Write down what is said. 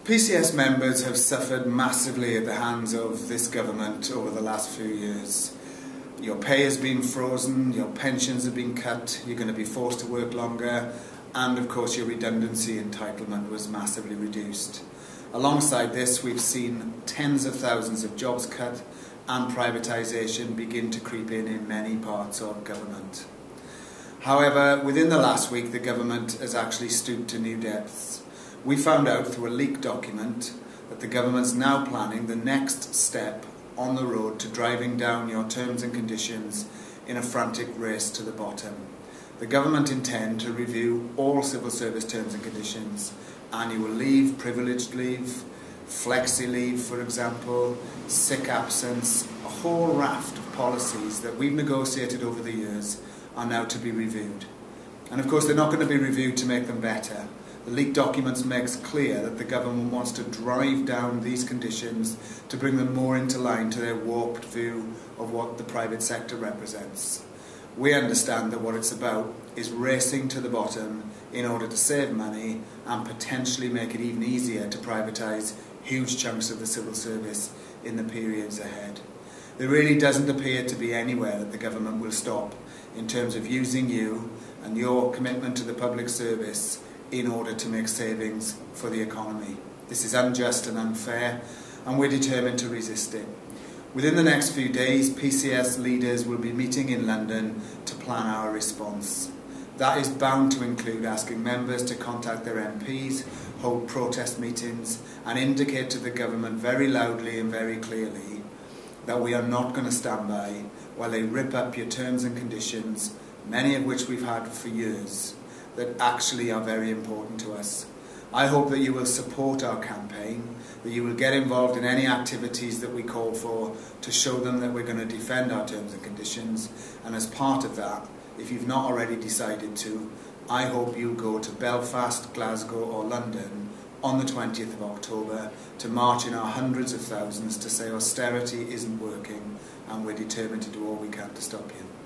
PCS members have suffered massively at the hands of this government over the last few years. Your pay has been frozen, your pensions have been cut, you're going to be forced to work longer, and of course your redundancy entitlement was massively reduced. Alongside this, we've seen tens of thousands of jobs cut and privatisation begin to creep in many parts of government. However, within the last week, the government has actually stooped to new depths. We found out through a leaked document that the government's now planning the next step on the road to driving down your terms and conditions in a frantic race to the bottom. The government intend to review all civil service terms and conditions, annual leave, privileged leave, flexi leave for example, sick absence, a whole raft of policies that we've negotiated over the years are now to be reviewed. And of course they're not going to be reviewed to make them better. The leaked documents makes clear that the government wants to drive down these conditions to bring them more into line to their warped view of what the private sector represents. We understand that what it's about is racing to the bottom in order to save money and potentially make it even easier to privatise huge chunks of the civil service in the periods ahead. There really doesn't appear to be anywhere that the government will stop in terms of using you and your commitment to the public service in order to make savings for the economy. This is unjust and unfair, and we're determined to resist it. Within the next few days, PCS leaders will be meeting in London to plan our response. That is bound to include asking members to contact their MPs, hold protest meetings, and indicate to the government very loudly and very clearly that we are not going to stand by while they rip up your terms and conditions, many of which we've had for years, that actually are very important to us. I hope that you will support our campaign, that you will get involved in any activities that we call for to show them that we're going to defend our terms and conditions, and as part of that, if you've not already decided to, I hope you'll go to Belfast, Glasgow or London on the 20th of October to march in our hundreds of thousands to say austerity isn't working and we're determined to do all we can to stop you.